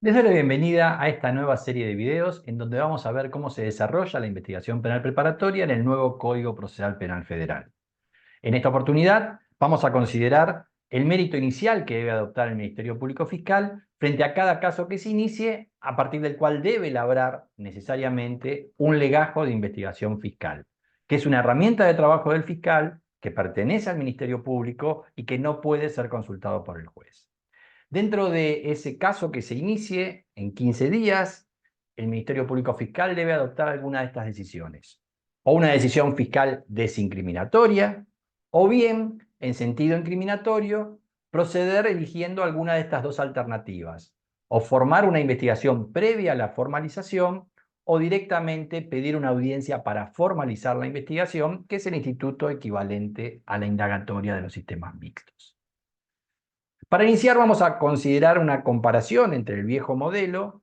Les doy la bienvenida a esta nueva serie de videos en donde vamos a ver cómo se desarrolla la investigación penal preparatoria en el nuevo Código Procesal Penal Federal. En esta oportunidad vamos a considerar el mérito inicial que debe adoptar el Ministerio Público Fiscal frente a cada caso que se inicie, a partir del cual debe elaborar necesariamente un legajo de investigación fiscal, que es una herramienta de trabajo del fiscal que pertenece al Ministerio Público y que no puede ser consultado por el juez. Dentro de ese caso que se inicie en 15 días, el Ministerio Público Fiscal debe adoptar alguna de estas decisiones. O una decisión fiscal desincriminatoria, o bien, en sentido incriminatorio, proceder eligiendo alguna de estas dos alternativas. O formar una investigación previa a la formalización, o directamente pedir una audiencia para formalizar la investigación, que es el instituto equivalente a la indagatoria de los sistemas mixtos. Para iniciar vamos a considerar una comparación entre el viejo modelo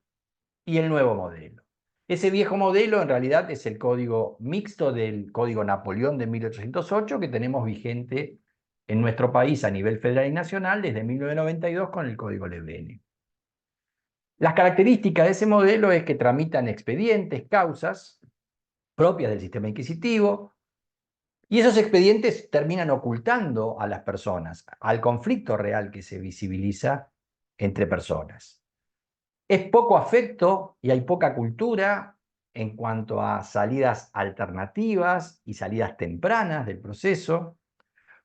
y el nuevo modelo. Ese viejo modelo en realidad es el código mixto del Código Napoleón de 1808 que tenemos vigente en nuestro país a nivel federal y nacional desde 1992 con el Código Lebrene. Las características de ese modelo es que tramitan expedientes, causas propias del sistema inquisitivo, y esos expedientes terminan ocultando a las personas, al conflicto real que se visibiliza entre personas. Es poco afecto y hay poca cultura en cuanto a salidas alternativas y salidas tempranas del proceso,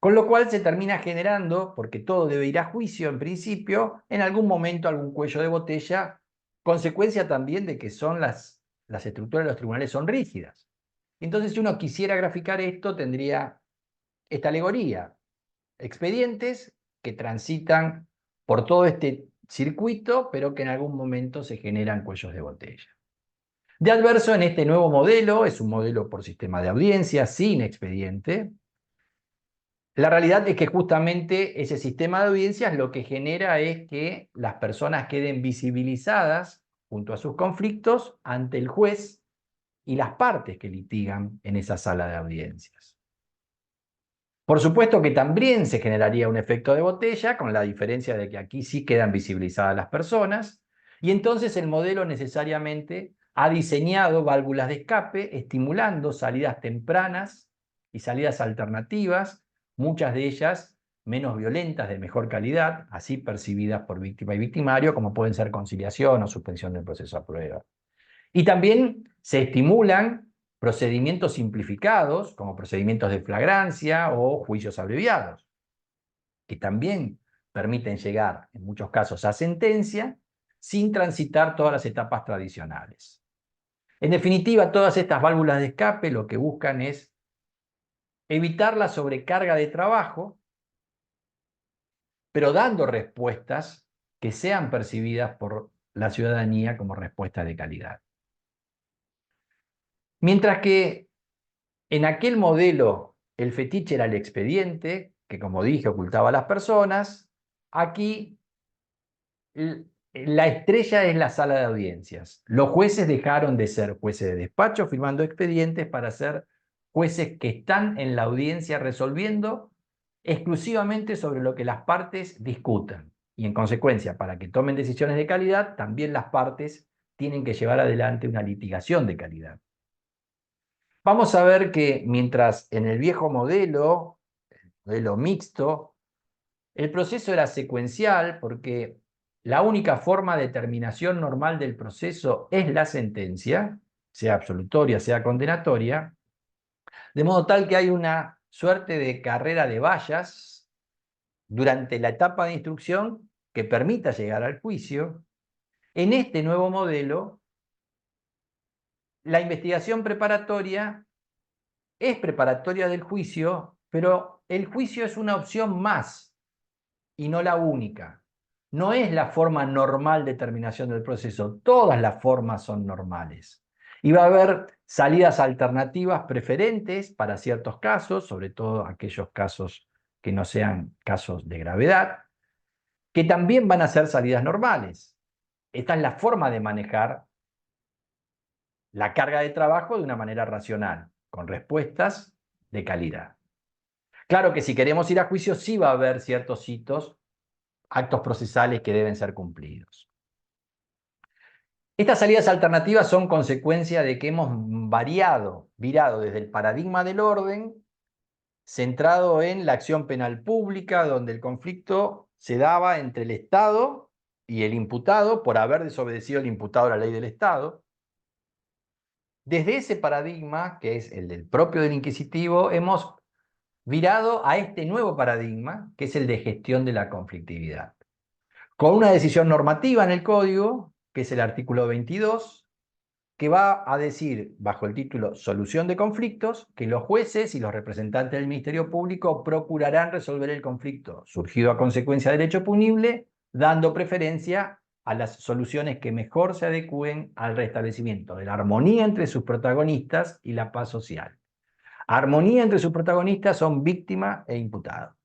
con lo cual se termina generando, porque todo debe ir a juicio en principio, en algún momento algún cuello de botella, consecuencia también de que las estructuras de los tribunales son rígidas. Entonces, si uno quisiera graficar esto, tendría esta alegoría: expedientes que transitan por todo este circuito, pero que en algún momento se generan cuellos de botella. De adverso, en este nuevo modelo, es un modelo por sistema de audiencia, sin expediente. La realidad es que justamente ese sistema de audiencias lo que genera es que las personas queden visibilizadas junto a sus conflictos ante el juez y las partes que litigan en esa sala de audiencias. Por supuesto que también se generaría un efecto de botella, con la diferencia de que aquí sí quedan visibilizadas las personas, y entonces el modelo necesariamente ha diseñado válvulas de escape, estimulando salidas tempranas y salidas alternativas, muchas de ellas menos violentas, de mejor calidad, así percibidas por víctima y victimario, como pueden ser conciliación o suspensión del proceso a prueba. Y también se estimulan procedimientos simplificados, como procedimientos de flagrancia o juicios abreviados, que también permiten llegar, en muchos casos, a sentencia sin transitar todas las etapas tradicionales. En definitiva, todas estas válvulas de escape lo que buscan es evitar la sobrecarga de trabajo, pero dando respuestas que sean percibidas por la ciudadanía como respuestas de calidad. Mientras que en aquel modelo el fetiche era el expediente, que como dije ocultaba a las personas, aquí la estrella es la sala de audiencias. Los jueces dejaron de ser jueces de despacho firmando expedientes para ser jueces que están en la audiencia resolviendo exclusivamente sobre lo que las partes discutan. Y en consecuencia, para que tomen decisiones de calidad, también las partes tienen que llevar adelante una litigación de calidad. Vamos a ver que mientras en el viejo modelo, el modelo mixto, el proceso era secuencial porque la única forma de terminación normal del proceso es la sentencia, sea absolutoria, sea condenatoria, de modo tal que hay una suerte de carrera de vallas durante la etapa de instrucción que permita llegar al juicio. En este nuevo modelo, la investigación preparatoria es preparatoria del juicio, pero el juicio es una opción más y no la única. No es la forma normal de terminación del proceso. Todas las formas son normales. Y va a haber salidas alternativas preferentes para ciertos casos, sobre todo aquellos casos que no sean casos de gravedad, que también van a ser salidas normales. Esta es la forma de manejar la carga de trabajo de una manera racional, con respuestas de calidad. Claro que si queremos ir a juicio, sí va a haber ciertos hitos, actos procesales que deben ser cumplidos. Estas salidas alternativas son consecuencia de que hemos virado desde el paradigma del orden, centrado en la acción penal pública, donde el conflicto se daba entre el Estado y el imputado por haber desobedecido el imputado a la ley del Estado. Desde ese paradigma, que es el del propio del inquisitivo, hemos virado a este nuevo paradigma, que es el de gestión de la conflictividad, con una decisión normativa en el Código, que es el artículo 22, que va a decir, bajo el título Solución de conflictos, que los jueces y los representantes del Ministerio Público procurarán resolver el conflicto surgido a consecuencia del hecho punible, dando preferencia a las soluciones que mejor se adecúen al restablecimiento de la armonía entre sus protagonistas y la paz social. Armonía entre sus protagonistas son víctima e imputado.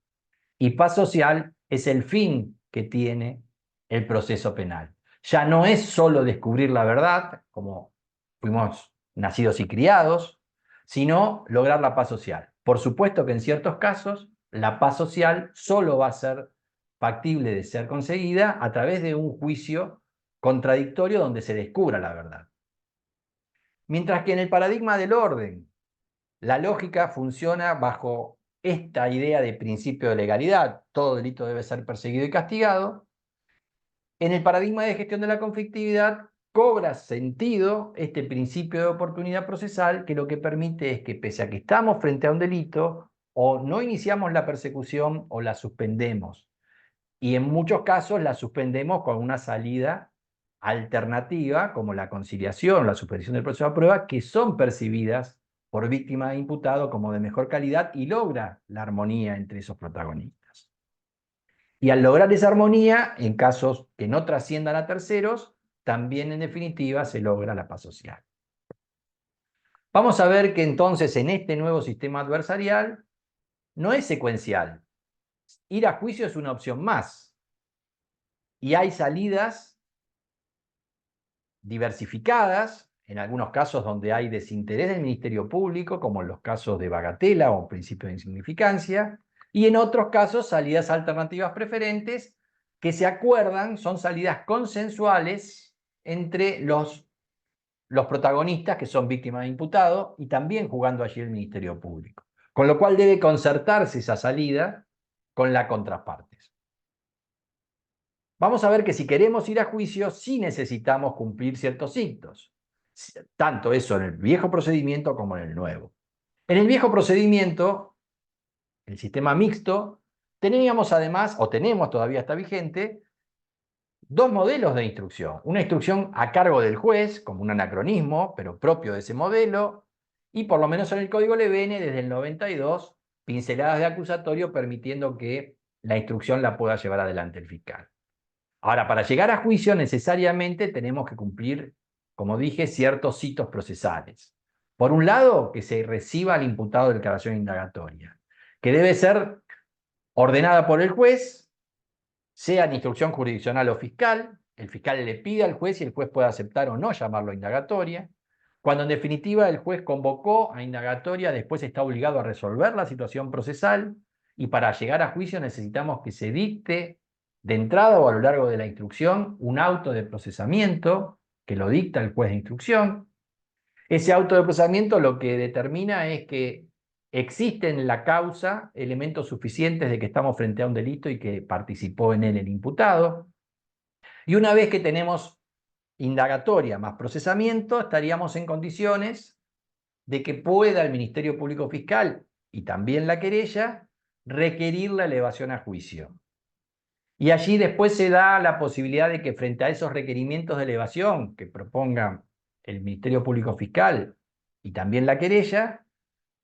Y paz social es el fin que tiene el proceso penal. Ya no es solo descubrir la verdad, como fuimos nacidos y criados, sino lograr la paz social. Por supuesto que en ciertos casos la paz social solo va a ser factible de ser conseguida a través de un juicio contradictorio donde se descubra la verdad. Mientras que en el paradigma del orden, la lógica funciona bajo esta idea de principio de legalidad, todo delito debe ser perseguido y castigado. En el paradigma de gestión de la conflictividad cobra sentido este principio de oportunidad procesal, que lo que permite es que pese a que estamos frente a un delito, o no iniciamos la persecución o la suspendemos. Y en muchos casos la suspendemos con una salida alternativa, como la conciliación, la suspensión del proceso de prueba, que son percibidas por víctima e imputado como de mejor calidad y logra la armonía entre esos protagonistas. Y al lograr esa armonía, en casos que no trasciendan a terceros, también en definitiva se logra la paz social. Vamos a ver que entonces en este nuevo sistema adversarial no es secuencial. Ir a juicio es una opción más. Y hay salidas diversificadas, en algunos casos donde hay desinterés del Ministerio Público, como en los casos de bagatela o principio de insignificancia, y en otros casos salidas alternativas preferentes que se acuerdan, son salidas consensuales entre los protagonistas, que son víctimas de imputado, y también jugando allí el Ministerio Público. Con lo cual debe concertarse esa salida con la contrapartes. Vamos a ver que si queremos ir a juicio, sí necesitamos cumplir ciertos hitos. Tanto eso en el viejo procedimiento como en el nuevo. En el viejo procedimiento, el sistema mixto, teníamos además, o tenemos todavía está vigente, dos modelos de instrucción. Una instrucción a cargo del juez, como un anacronismo, pero propio de ese modelo, y por lo menos en el Código Lebene, desde el 92, pinceladas de acusatorio permitiendo que la instrucción la pueda llevar adelante el fiscal. Ahora, para llegar a juicio necesariamente tenemos que cumplir, como dije, ciertos hitos procesales. Por un lado, que se reciba al imputado de declaración indagatoria, que debe ser ordenada por el juez, sea en instrucción jurisdiccional o fiscal. El fiscal le pide al juez y el juez puede aceptar o no llamarlo a indagatoria. Cuando en definitiva el juez convocó a indagatoria, después está obligado a resolver la situación procesal, y para llegar a juicio necesitamos que se dicte de entrada o a lo largo de la instrucción un auto de procesamiento que lo dicta el juez de instrucción. Ese auto de procesamiento lo que determina es que existen en la causa elementos suficientes de que estamos frente a un delito y que participó en él el imputado. Y una vez que tenemos indagatoria más procesamiento, estaríamos en condiciones de que pueda el Ministerio Público Fiscal y también la querella requerir la elevación a juicio. Y allí después se da la posibilidad de que frente a esos requerimientos de elevación que proponga el Ministerio Público Fiscal y también la querella,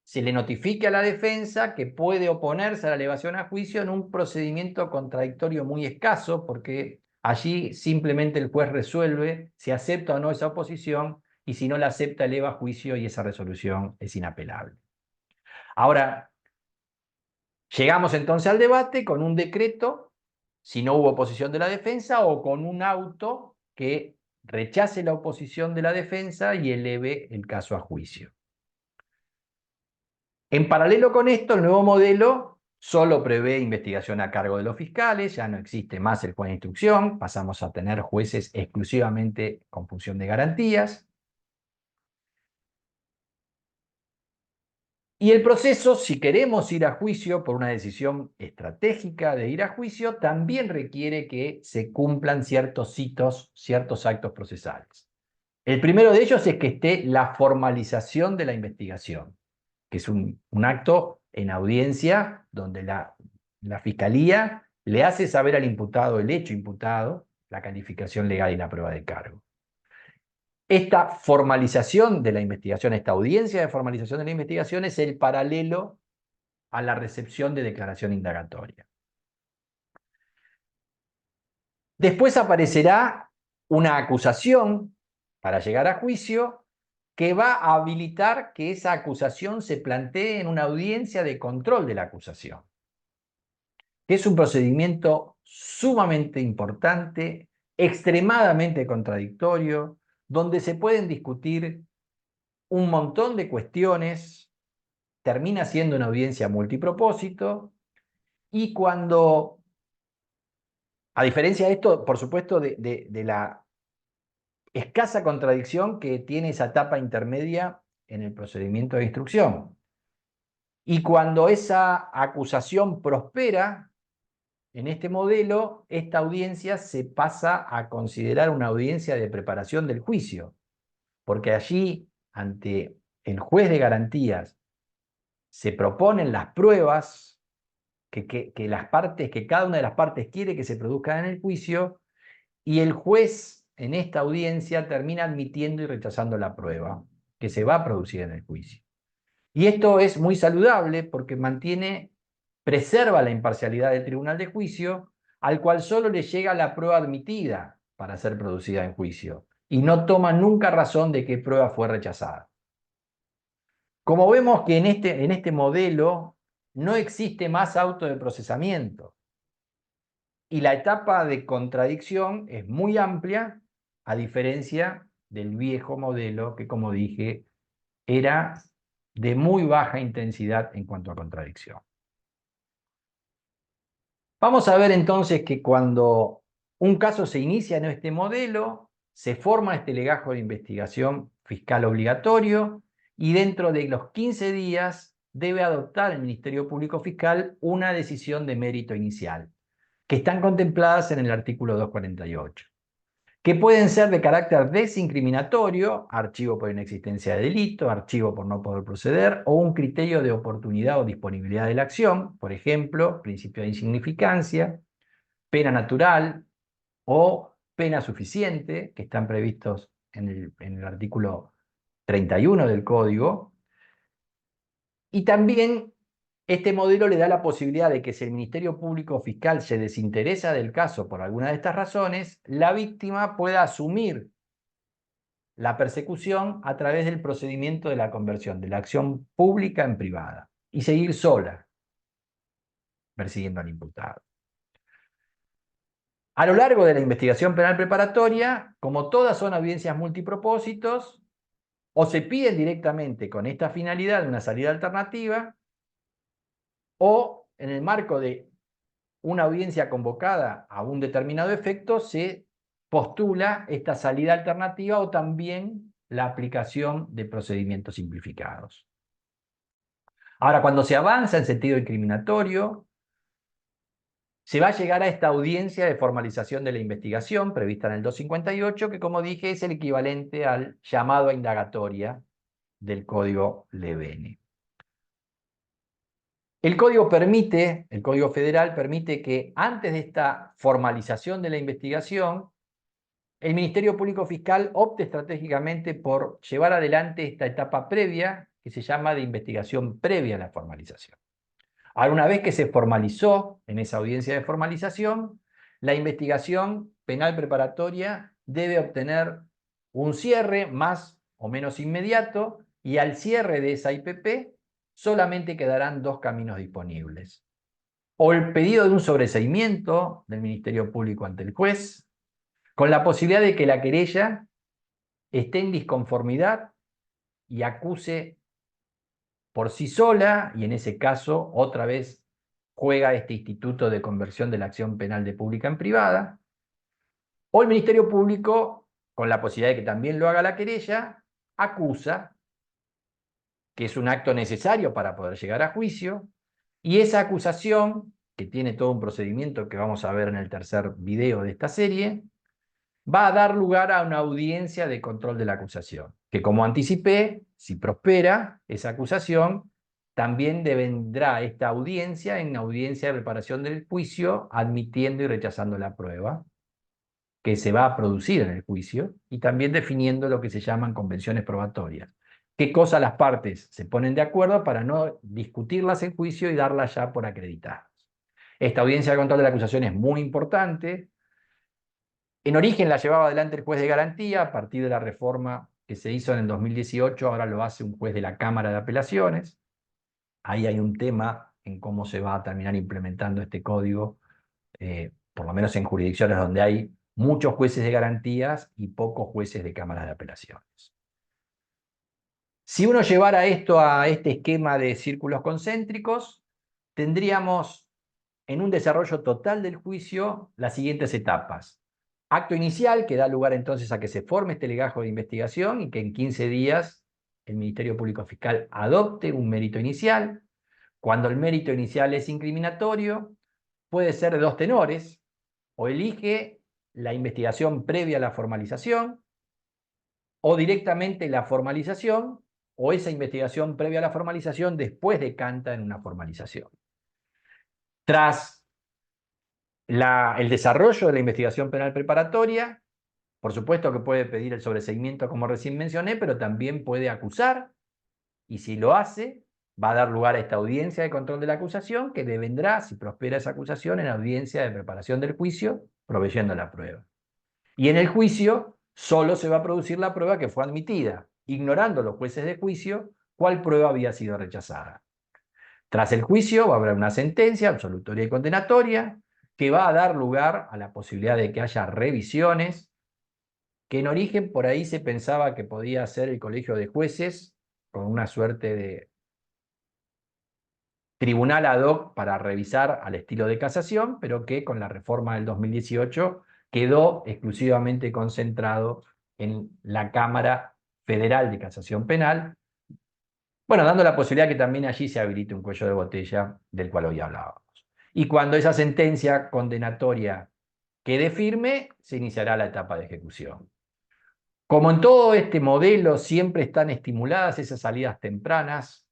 se le notifique a la defensa que puede oponerse a la elevación a juicio en un procedimiento contradictorio muy escaso, porque allí simplemente el juez resuelve si acepta o no esa oposición, y si no la acepta eleva a juicio y esa resolución es inapelable. Ahora, llegamos entonces al debate con un decreto, si no hubo oposición de la defensa, o con un auto que rechace la oposición de la defensa y eleve el caso a juicio. En paralelo con esto, el nuevo modelo solo prevé investigación a cargo de los fiscales, ya no existe más el juez de instrucción, pasamos a tener jueces exclusivamente con función de garantías. Y el proceso, si queremos ir a juicio por una decisión estratégica de ir a juicio, también requiere que se cumplan ciertos hitos, ciertos actos procesales. El primero de ellos es que esté la formalización de la investigación, que es un acto en audiencia donde la fiscalía le hace saber al imputado el hecho imputado, la calificación legal y la prueba de cargo. Esta formalización de la investigación, esta audiencia de formalización de la investigación es el paralelo a la recepción de declaración indagatoria. Después aparecerá una acusación para llegar a juicio que va a habilitar que esa acusación se plantee en una audiencia de control de la acusación, que es un procedimiento sumamente importante, extremadamente contradictorio, donde se pueden discutir un montón de cuestiones, termina siendo una audiencia multipropósito, y cuando, a diferencia de esto, por supuesto, de la escasa contradicción que tiene esa etapa intermedia en el procedimiento de instrucción. Y cuando esa acusación prospera, en este modelo, esta audiencia se pasa a considerar una audiencia de preparación del juicio, porque allí, ante el juez de garantías, se proponen las pruebas que cada una de las partes quiere que se produzcan en el juicio, y el juez en esta audiencia termina admitiendo y rechazando la prueba que se va a producir en el juicio. Y esto es muy saludable porque preserva la imparcialidad del tribunal de juicio, al cual solo le llega la prueba admitida para ser producida en juicio, y no toma nunca razón de qué prueba fue rechazada. Como vemos que en este modelo no existe más auto de procesamiento, y la etapa de contradicción es muy amplia, a diferencia del viejo modelo que, como dije, era de muy baja intensidad en cuanto a contradicción. Vamos a ver entonces que cuando un caso se inicia en este modelo, se forma este legajo de investigación fiscal obligatorio, y dentro de los 15 días debe adoptar el Ministerio Público Fiscal una decisión de mérito inicial, que están contempladas en el artículo 248, que pueden ser de carácter desincriminatorio, archivo por inexistencia de delito, archivo por no poder proceder, o un criterio de oportunidad o disponibilidad de la acción, por ejemplo, principio de insignificancia, pena natural o pena suficiente, que están previstos en el artículo 31 del Código. Y también este modelo le da la posibilidad de que, si el Ministerio Público Fiscal se desinteresa del caso por alguna de estas razones, la víctima pueda asumir la persecución a través del procedimiento de la conversión de la acción pública en privada y seguir sola persiguiendo al imputado. A lo largo de la investigación penal preparatoria, como todas son audiencias multipropósitos, o se piden directamente con esta finalidad de una salida alternativa, o en el marco de una audiencia convocada a un determinado efecto, se postula esta salida alternativa o también la aplicación de procedimientos simplificados. Ahora, cuando se avanza en sentido incriminatorio, se va a llegar a esta audiencia de formalización de la investigación prevista en el 258, que, como dije, es el equivalente al llamado a indagatoria del Código Levene. El Código Federal permite que, antes de esta formalización de la investigación, el Ministerio Público Fiscal opte estratégicamente por llevar adelante esta etapa previa, que se llama de investigación previa a la formalización. Ahora, una vez que se formalizó en esa audiencia de formalización, la investigación penal preparatoria debe obtener un cierre más o menos inmediato, y al cierre de esa IPP solamente quedarán dos caminos disponibles: o el pedido de un sobreseimiento del Ministerio Público ante el juez, con la posibilidad de que la querella esté en disconformidad y acuse por sí sola, y en ese caso, otra vez, juega este instituto de conversión de la acción penal de pública en privada, o el Ministerio Público, con la posibilidad de que también lo haga la querella, acusa, que es un acto necesario para poder llegar a juicio, y esa acusación, que tiene todo un procedimiento que vamos a ver en el tercer video de esta serie, va a dar lugar a una audiencia de control de la acusación, que como anticipé, si prospera esa acusación, también devendrá esta audiencia en audiencia de preparación del juicio, admitiendo y rechazando la prueba que se va a producir en el juicio, y también definiendo lo que se llaman convenciones probatorias. ¿Qué cosas las partes se ponen de acuerdo para no discutirlas en juicio y darlas ya por acreditadas? Esta audiencia de control de la acusación es muy importante. En origen la llevaba adelante el juez de garantía, a partir de la reforma que se hizo en el 2018, ahora lo hace un juez de la Cámara de Apelaciones. Ahí hay un tema en cómo se va a terminar implementando este código, por lo menos en jurisdicciones donde hay muchos jueces de garantías y pocos jueces de cámaras de apelaciones. Si uno llevara esto a este esquema de círculos concéntricos, tendríamos en un desarrollo total del juicio las siguientes etapas. Acto inicial, que da lugar entonces a que se forme este legajo de investigación y que en 15 días el Ministerio Público Fiscal adopte un mérito inicial. Cuando el mérito inicial es incriminatorio, puede ser de dos tenores: o elige la investigación previa a la formalización, o directamente la formalización, o esa investigación previa a la formalización después decanta en una formalización. Tras el desarrollo de la investigación penal preparatoria, por supuesto que puede pedir el sobreseimiento como recién mencioné, pero también puede acusar, y si lo hace, va a dar lugar a esta audiencia de control de la acusación, que devendrá, si prospera esa acusación, en audiencia de preparación del juicio, proveyendo la prueba. Y en el juicio solo se va a producir la prueba que fue admitida, ignorando los jueces de juicio cuál prueba había sido rechazada. Tras el juicio va a haber una sentencia absolutoria y condenatoria que va a dar lugar a la posibilidad de que haya revisiones, que en origen por ahí se pensaba que podía ser el colegio de jueces con una suerte de tribunal ad hoc para revisar al estilo de casación, pero que con la reforma del 2018 quedó exclusivamente concentrado en la Cámara Federal de Casación Penal, bueno, dando la posibilidad que también allí se habilite un cuello de botella del cual hoy hablábamos. Y cuando esa sentencia condenatoria quede firme, se iniciará la etapa de ejecución. Como en todo este modelo siempre están estimuladas esas salidas tempranas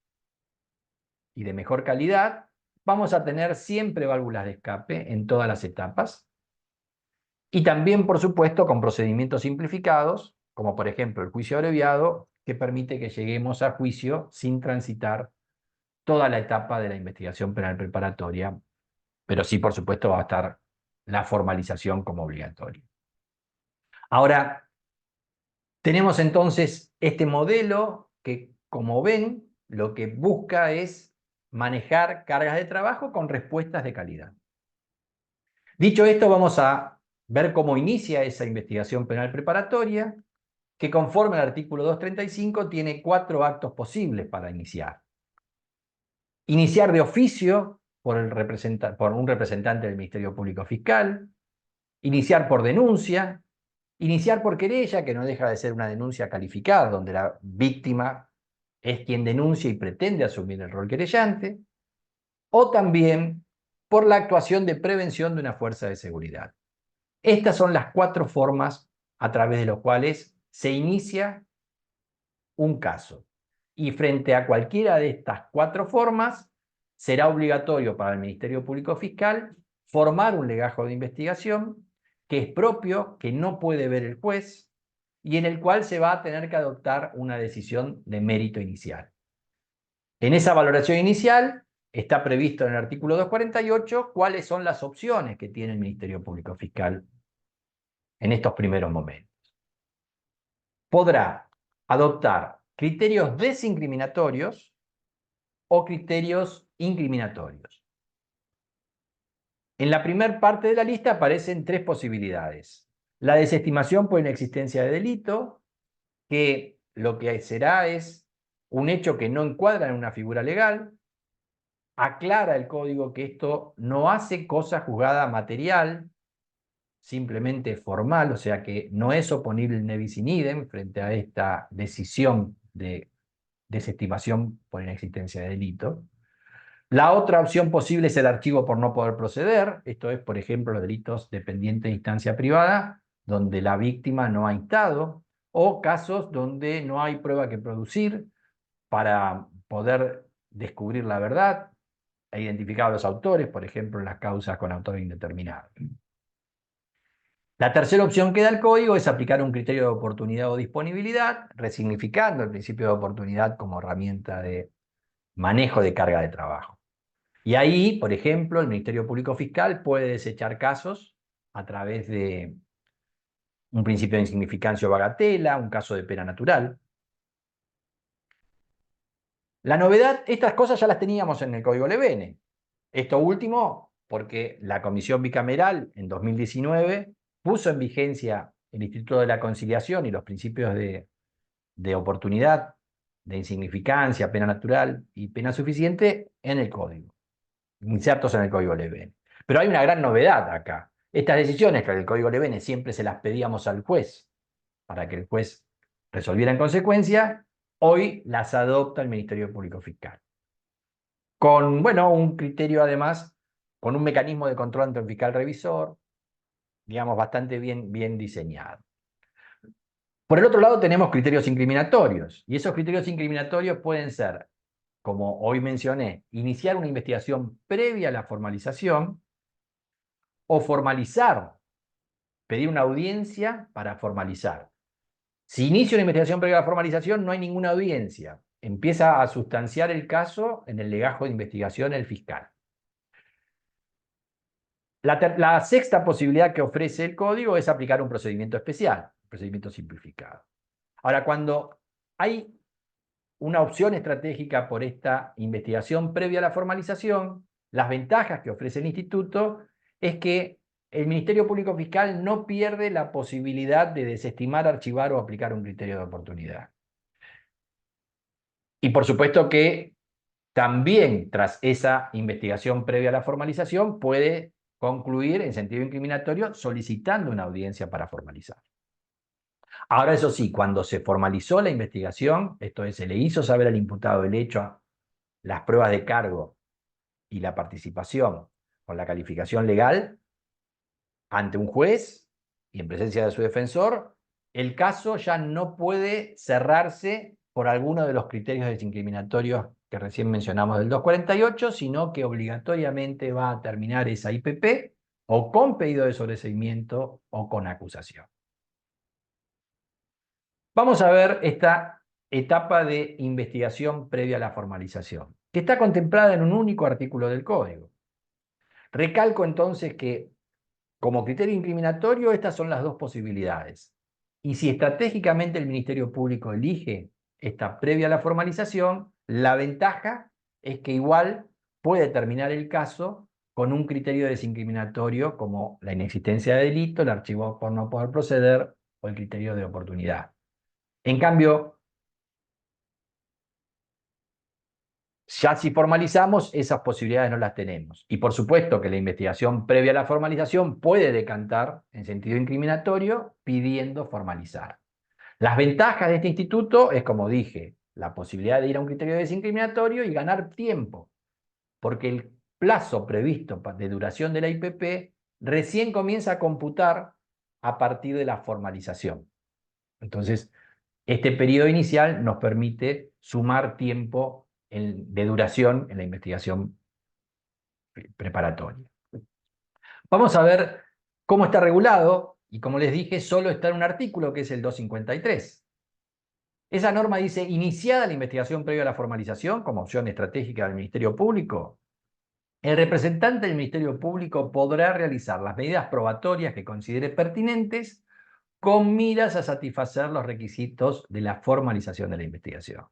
y de mejor calidad, vamos a tener siempre válvulas de escape en todas las etapas, y también, por supuesto, con procedimientos simplificados, como por ejemplo el juicio abreviado, que permite que lleguemos a juicio sin transitar toda la etapa de la investigación penal preparatoria, pero sí, por supuesto, va a estar la formalización como obligatoria. Ahora, tenemos entonces este modelo que, como ven, lo que busca es manejar cargas de trabajo con respuestas de calidad. Dicho esto, vamos a ver cómo inicia esa investigación penal preparatoria, que conforme al artículo 235 tiene 4 actos posibles para iniciar. Iniciar de oficio por un representante del Ministerio Público Fiscal, iniciar por denuncia, iniciar por querella, que no deja de ser una denuncia calificada, donde la víctima es quien denuncia y pretende asumir el rol querellante, o también por la actuación de prevención de una fuerza de seguridad. Estas son las 4 formas a través de las cuales se inicia un caso. Y frente a cualquiera de estas 4 formas, será obligatorio para el Ministerio Público Fiscal formar un legajo de investigación que es propio, que no puede ver el juez, y en el cual se va a tener que adoptar una decisión de mérito inicial. En esa valoración inicial está previsto en el artículo 248 cuáles son las opciones que tiene el Ministerio Público Fiscal en estos primeros momentos. Podrá adoptar criterios desincriminatorios o criterios incriminatorios. En la primera parte de la lista aparecen 3 posibilidades. La desestimación por inexistencia de delito, que lo que será es un hecho que no encuadra en una figura legal. aclara el código que esto no hace cosa juzgada material, simplemente formal, o sea que no es oponible el ne bis in idem frente a esta decisión de desestimación por inexistencia de delito. La otra opción posible es el archivo por no poder proceder. Esto es, por ejemplo, los delitos dependientes de instancia privada, donde la víctima no ha instado, o casos donde no hay prueba que producir para poder descubrir la verdad e identificar a los autores, por ejemplo, en las causas con autor indeterminado. La tercera opción que da el código es aplicar un criterio de oportunidad o disponibilidad, resignificando el principio de oportunidad como herramienta de manejo de carga de trabajo. Y ahí, por ejemplo, el Ministerio Público Fiscal puede desechar casos a través de un principio de insignificancia o bagatela, un caso de pena natural. La novedad, estas cosas ya las teníamos en el Código Levene. Esto último, porque la Comisión Bicameral en 2019 puso en vigencia el Instituto de la Conciliación y los principios de oportunidad, de insignificancia, pena natural y pena suficiente en el Código, insertos en el Código Levene. Pero hay una gran novedad acá. Estas decisiones que en el Código Levene siempre se las pedíamos al juez para que el juez resolviera en consecuencia, hoy las adopta el Ministerio Público Fiscal. Con, bueno, un criterio además, con un mecanismo de control ante el fiscal revisor, digamos, bastante bien diseñado. Por el otro lado tenemos criterios incriminatorios, y esos criterios incriminatorios pueden ser, como hoy mencioné, iniciar una investigación previa a la formalización, o formalizar, pedir una audiencia para formalizar. Si inicia una investigación previa a la formalización, no hay ninguna audiencia. Empieza a sustanciar el caso en el legajo de investigación el fiscal. La sexta posibilidad que ofrece el código es aplicar un procedimiento especial, un procedimiento simplificado. Ahora, cuando hay una opción estratégica por esta investigación previa a la formalización, las ventajas que ofrece el instituto es que el Ministerio Público Fiscal no pierde la posibilidad de desestimar, archivar o aplicar un criterio de oportunidad. Y por supuesto que también tras esa investigación previa a la formalización puede concluir en sentido incriminatorio solicitando una audiencia para formalizar. Ahora, eso sí, cuando se formalizó la investigación, esto es, se le hizo saber al imputado el hecho, las pruebas de cargo y la participación con la calificación legal ante un juez y en presencia de su defensor, el caso ya no puede cerrarse por alguno de los criterios desincriminatorios que recién mencionamos del 248, sino que obligatoriamente va a terminar esa IPP o con pedido de sobreseimiento o con acusación. Vamos a ver esta etapa de investigación previa a la formalización, que está contemplada en un único artículo del Código. Recalco entonces que, como criterio incriminatorio, estas son las dos posibilidades. Y si estratégicamente el Ministerio Público elige esta previa a la formalización, la ventaja es que igual puede terminar el caso con un criterio desincriminatorio como la inexistencia de delito, el archivo por no poder proceder o el criterio de oportunidad. En cambio, ya si formalizamos, esas posibilidades no las tenemos. Y por supuesto que la investigación previa a la formalización puede decantar en sentido incriminatorio pidiendo formalizar. Las ventajas de este instituto es, como dije, la posibilidad de ir a un criterio desincriminatorio y ganar tiempo, porque el plazo previsto de duración de la IPP recién comienza a computar a partir de la formalización. Entonces, este periodo inicial nos permite sumar tiempo de duración en la investigación preparatoria. Vamos a ver cómo está regulado, y como les dije, solo está en un artículo que es el 253. Esa norma dice, iniciada la investigación previa a la formalización como opción estratégica del Ministerio Público, el representante del Ministerio Público podrá realizar las medidas probatorias que considere pertinentes con miras a satisfacer los requisitos de la formalización de la investigación.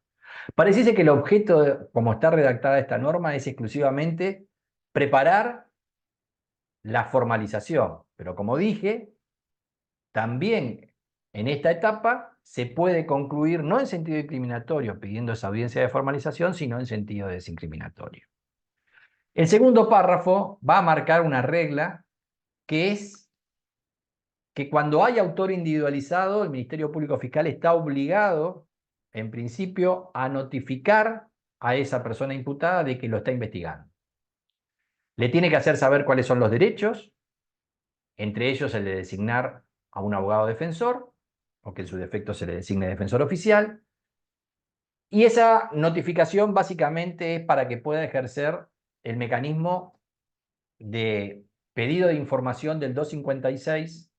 Pareciese que el objeto, como está redactada esta norma, es exclusivamente preparar la formalización. Pero como dije, también en esta etapa se puede concluir no en sentido incriminatorio pidiendo esa audiencia de formalización, sino en sentido desincriminatorio. El segundo párrafo va a marcar una regla que es que cuando hay autor individualizado, el Ministerio Público Fiscal está obligado, en principio, a notificar a esa persona imputada de que lo está investigando. Le tiene que hacer saber cuáles son los derechos, entre ellos el de designar a un abogado defensor, o que en su defecto se le designe defensor oficial, y esa notificación básicamente es para que pueda ejercer el mecanismo de pedido de información del 256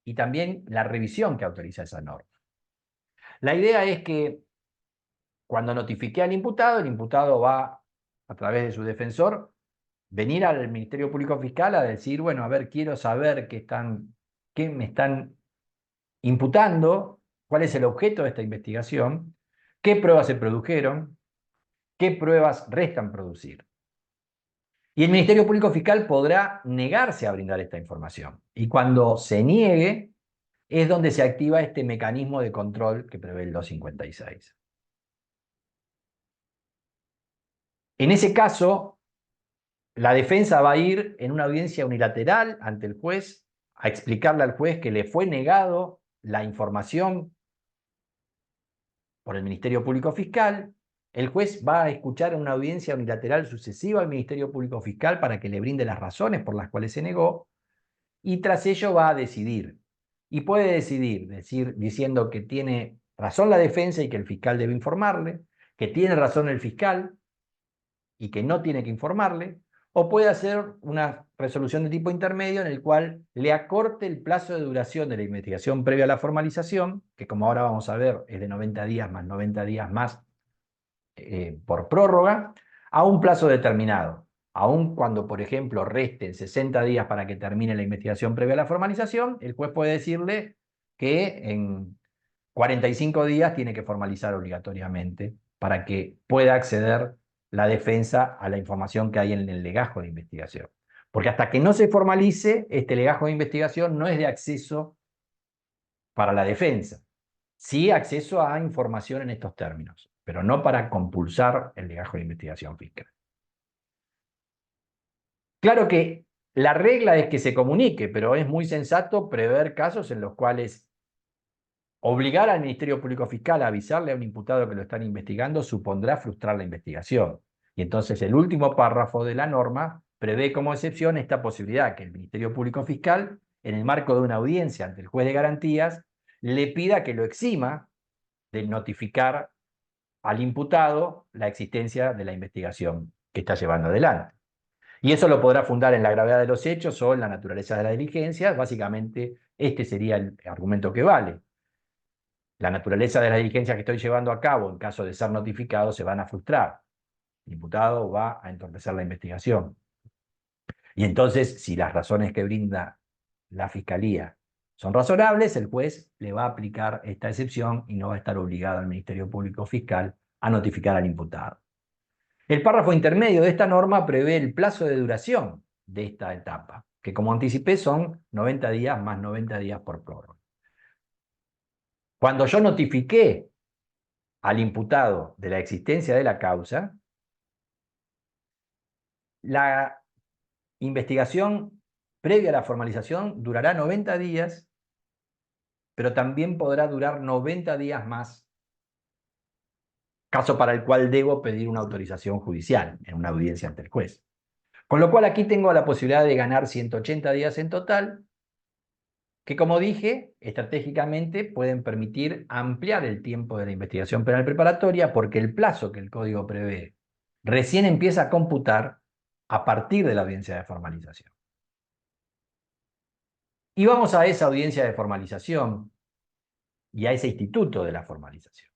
y también la revisión que autoriza esa norma. La idea es que cuando notifique al imputado, el imputado va, a través de su defensor, venir al Ministerio Público Fiscal a decir, bueno, a ver, quiero saber qué me están imputando, cuál es el objeto de esta investigación, qué pruebas se produjeron, qué pruebas restan producir. Y el Ministerio Público Fiscal podrá negarse a brindar esta información. Y cuando se niegue, es donde se activa este mecanismo de control que prevé el 256. En ese caso, la defensa va a ir en una audiencia unilateral ante el juez a explicarle al juez que le fue negado la información por el Ministerio Público Fiscal. El juez va a escuchar en una audiencia unilateral sucesiva al Ministerio Público Fiscal para que le brinde las razones por las cuales se negó, y tras ello va a decidir. Y puede decidir diciendo que tiene razón la defensa y que el fiscal debe informarle, que tiene razón el fiscal y que no tiene que informarle, o puede hacer una resolución de tipo intermedio en el cual le acorte el plazo de duración de la investigación previa a la formalización, que como ahora vamos a ver es de 90 días más 90 días más por prórroga, a un plazo determinado. Aun cuando, por ejemplo, resten 60 días para que termine la investigación previa a la formalización, el juez puede decirle que en 45 días tiene que formalizar obligatoriamente para que pueda acceder la defensa a la información que hay en el legajo de investigación. Porque hasta que no se formalice, este legajo de investigación no es de acceso para la defensa. Sí acceso a información en estos términos, pero no para compulsar el legajo de investigación fiscal. Claro que la regla es que se comunique, pero es muy sensato prever casos en los cuales obligar al Ministerio Público Fiscal a avisarle a un imputado que lo están investigando supondrá frustrar la investigación. Y entonces el último párrafo de la norma prevé como excepción esta posibilidad que el Ministerio Público Fiscal, en el marco de una audiencia ante el juez de garantías, le pida que lo exima de notificar al imputado la existencia de la investigación que está llevando adelante. Y eso lo podrá fundar en la gravedad de los hechos o en la naturaleza de la diligencia. Básicamente, este sería el argumento que vale. La naturaleza de las diligencias que estoy llevando a cabo, en caso de ser notificado, se van a frustrar. El imputado va a entorpecer la investigación. Y entonces, si las razones que brinda la Fiscalía son razonables, el juez le va a aplicar esta excepción y no va a estar obligado al Ministerio Público Fiscal a notificar al imputado. El párrafo intermedio de esta norma prevé el plazo de duración de esta etapa, que como anticipé son 90 días más 90 días por prórroga. Cuando yo notifiqué al imputado de la existencia de la causa, la investigación previa a la formalización durará 90 días, pero también podrá durar 90 días más, caso para el cual debo pedir una autorización judicial en una audiencia ante el juez. Con lo cual aquí tengo la posibilidad de ganar 180 días en total, que como dije, estratégicamente pueden permitir ampliar el tiempo de la investigación penal preparatoria porque el plazo que el código prevé recién empieza a computar a partir de la audiencia de formalización. Y vamos a esa audiencia de formalización y a ese instituto de la formalización.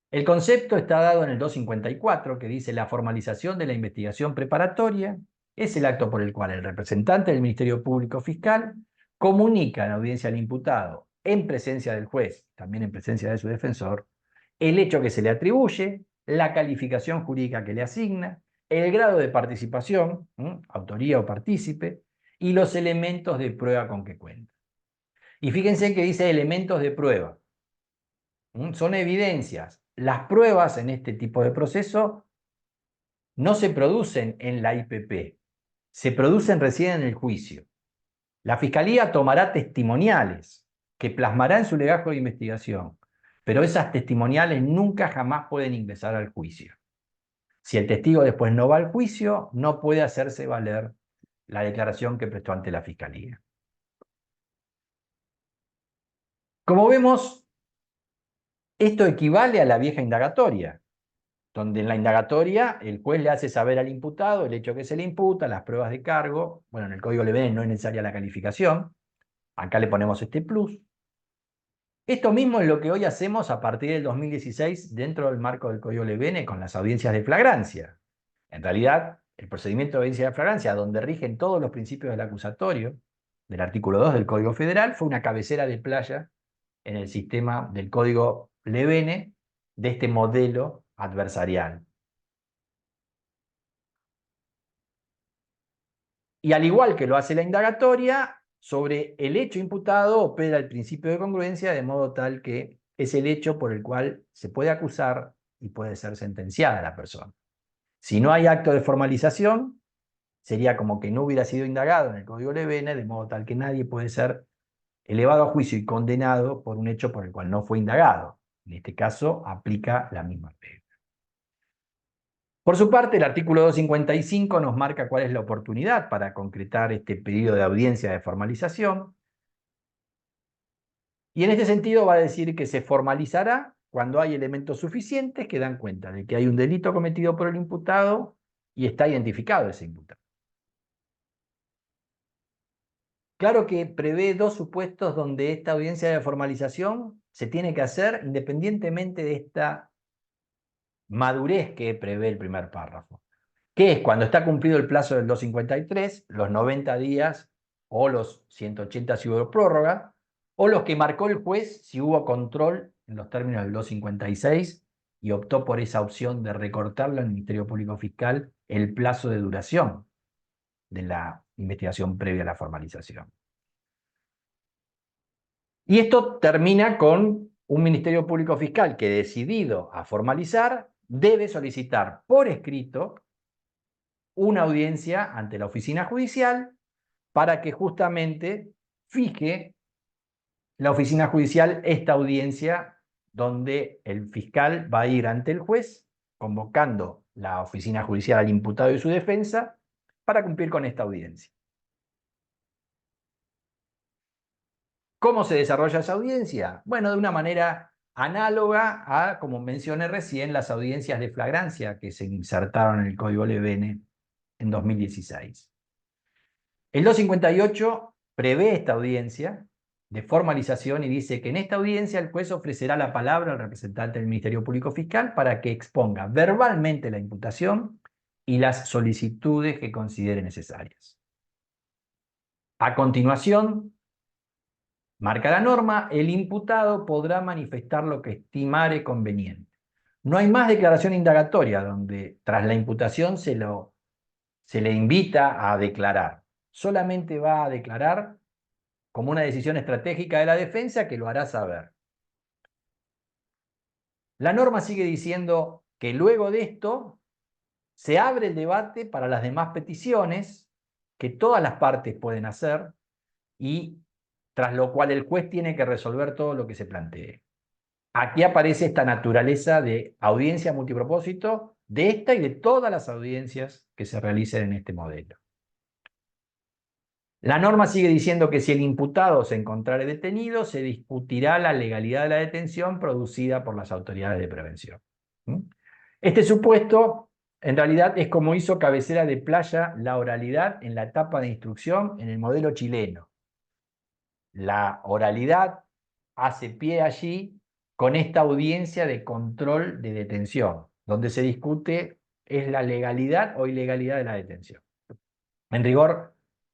El concepto está dado en el 254, que dice: la formalización de la investigación preparatoria es el acto por el cual el representante del Ministerio Público Fiscal comunica en audiencia al imputado, en presencia del juez, también en presencia de su defensor, el hecho que se le atribuye, la calificación jurídica que le asigna, el grado de participación, autoría o partícipe, y los elementos de prueba con que cuenta. Y fíjense que dice elementos de prueba. Son evidencias. Las pruebas en este tipo de proceso no se producen en la IPP, se producen recién en el juicio. La Fiscalía tomará testimoniales que plasmará en su legajo de investigación, pero esas testimoniales nunca jamás pueden ingresar al juicio. Si el testigo después no va al juicio, no puede hacerse valer la declaración que prestó ante la Fiscalía. Como vemos, esto equivale a la vieja indagatoria, donde en la indagatoria el juez le hace saber al imputado el hecho que se le imputa, las pruebas de cargo. Bueno, en el Código Lebene no es necesaria la calificación. Acá le ponemos este plus. Esto mismo es lo que hoy hacemos a partir del 2016 dentro del marco del Código Lebene con las audiencias de flagrancia. En realidad, el procedimiento de audiencia de flagrancia, donde rigen todos los principios del acusatorio, del artículo 2 del Código Federal, fue una cabecera de playa en el sistema del Código Lebene de este modelo adversarial. Y al igual que lo hace la indagatoria, sobre el hecho imputado opera el principio de congruencia, de modo tal que es el hecho por el cual se puede acusar y puede ser sentenciada la persona. Si no hay acto de formalización, sería como que no hubiera sido indagado en el Código Lebene, de modo tal que nadie puede ser elevado a juicio y condenado por un hecho por el cual no fue indagado. En este caso, aplica la misma regla. Por su parte, el artículo 255 nos marca cuál es la oportunidad para concretar este pedido de audiencia de formalización. Y en este sentido va a decir que se formalizará cuando hay elementos suficientes que dan cuenta de que hay un delito cometido por el imputado y está identificado ese imputado. Claro que prevé dos supuestos donde esta audiencia de formalización se tiene que hacer independientemente de esta madurez que prevé el primer párrafo, que es cuando está cumplido el plazo del 253, los 90 días o los 180 si hubo prórroga, o los que marcó el juez si hubo control en los términos del 256 y optó por esa opción de recortarle al Ministerio Público Fiscal el plazo de duración de la investigación previa a la formalización. Y esto termina con un Ministerio Público Fiscal que, decidido a formalizar, debe solicitar por escrito una audiencia ante la oficina judicial para que justamente fije la oficina judicial esta audiencia donde el fiscal va a ir ante el juez convocando la oficina judicial al imputado y su defensa para cumplir con esta audiencia. ¿Cómo se desarrolla esa audiencia? Bueno, de una manera análoga a, como mencioné recién, las audiencias de flagrancia que se insertaron en el Código Lebene en 2016. El 258 prevé esta audiencia de formalización y dice que en esta audiencia el juez ofrecerá la palabra al representante del Ministerio Público Fiscal para que exponga verbalmente la imputación y las solicitudes que considere necesarias. A continuación, marca la norma, el imputado podrá manifestar lo que estimare conveniente. No hay más declaración indagatoria donde tras la imputación se le invita a declarar. Solamente va a declarar como una decisión estratégica de la defensa que lo hará saber. La norma sigue diciendo que luego de esto se abre el debate para las demás peticiones que todas las partes pueden hacer y tras lo cual el juez tiene que resolver todo lo que se plantee. Aquí aparece esta naturaleza de audiencia multipropósito de esta y de todas las audiencias que se realicen en este modelo. La norma sigue diciendo que si el imputado se encontrare detenido, se discutirá la legalidad de la detención producida por las autoridades de prevención. Este supuesto, en realidad, es como hizo cabecera de playa la oralidad en la etapa de instrucción en el modelo chileno. La oralidad hace pie allí con esta audiencia de control de detención, donde se discute es la legalidad o ilegalidad de la detención. En rigor,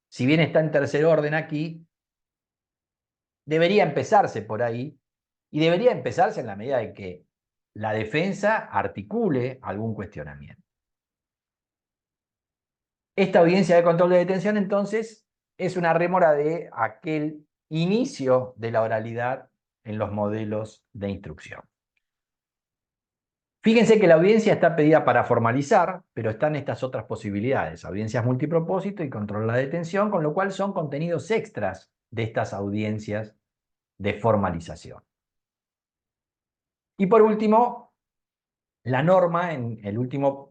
si bien está en tercer orden aquí, debería empezarse por ahí, y debería empezarse en la medida de que la defensa articule algún cuestionamiento. Esta audiencia de control de detención, entonces, es una rémora de aquel inicio de la oralidad en los modelos de instrucción. Fíjense que la audiencia está pedida para formalizar, pero están estas otras posibilidades, audiencias multipropósito y control de la detención, con lo cual son contenidos extras de estas audiencias de formalización. Y por último, la norma en el último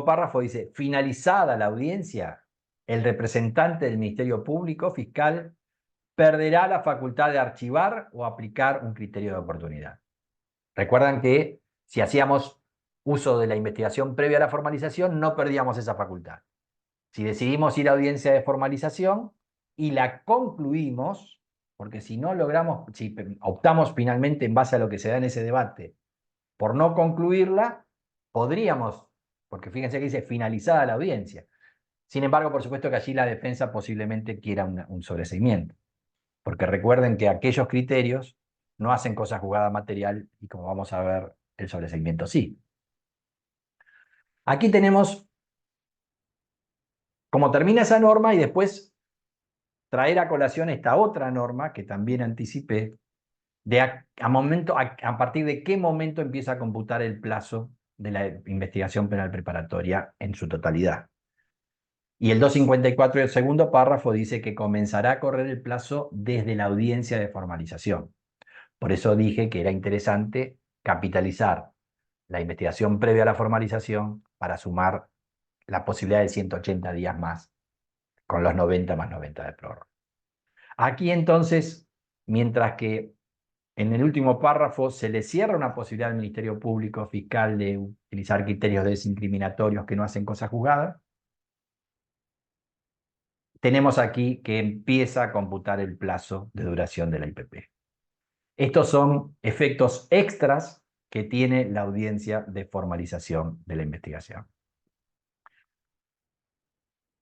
párrafo dice, finalizada la audiencia, el representante del Ministerio Público Fiscal perderá la facultad de archivar o aplicar un criterio de oportunidad. Recuerdan que si hacíamos uso de la investigación previa a la formalización, no perdíamos esa facultad. Si decidimos ir a audiencia de formalización y la concluimos, porque si no logramos, si optamos finalmente en base a lo que se da en ese debate, por no concluirla, podríamos, porque fíjense que dice finalizada la audiencia. Sin embargo, por supuesto que allí la defensa posiblemente quiera un sobreseimiento, porque recuerden que aquellos criterios no hacen cosa jugada material y como vamos a ver, el sobreseimiento sí. Aquí tenemos cómo termina esa norma y después traer a colación esta otra norma que también anticipé, de a partir de qué momento empieza a computar el plazo de la investigación penal preparatoria en su totalidad. Y el 254 del segundo párrafo dice que comenzará a correr el plazo desde la audiencia de formalización. Por eso dije que era interesante capitalizar la investigación previa a la formalización para sumar la posibilidad de 180 días más, con los 90 más 90 de prórroga. Aquí entonces, mientras que en el último párrafo se le cierra una posibilidad al Ministerio Público Fiscal de utilizar criterios desincriminatorios que no hacen cosa juzgada, tenemos aquí que empieza a computar el plazo de duración de la IPP. Estos son efectos extras que tiene la audiencia de formalización de la investigación.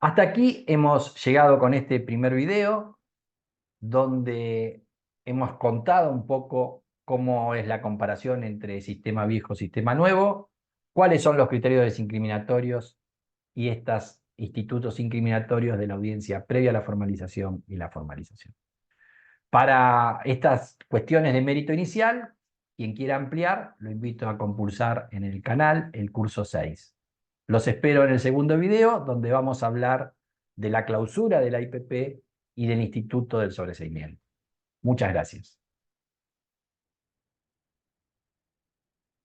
Hasta aquí hemos llegado con este primer video, donde hemos contado un poco cómo es la comparación entre sistema viejo y sistema nuevo, cuáles son los criterios desincriminatorios y estos institutos incriminatorios de la audiencia previa a la formalización y la formalización. Para estas cuestiones de mérito inicial, quien quiera ampliar, lo invito a compulsar en el canal el curso 6. Los espero en el segundo video, donde vamos a hablar de la clausura de la IPP y del Instituto del Sobreseimiento. Muchas gracias.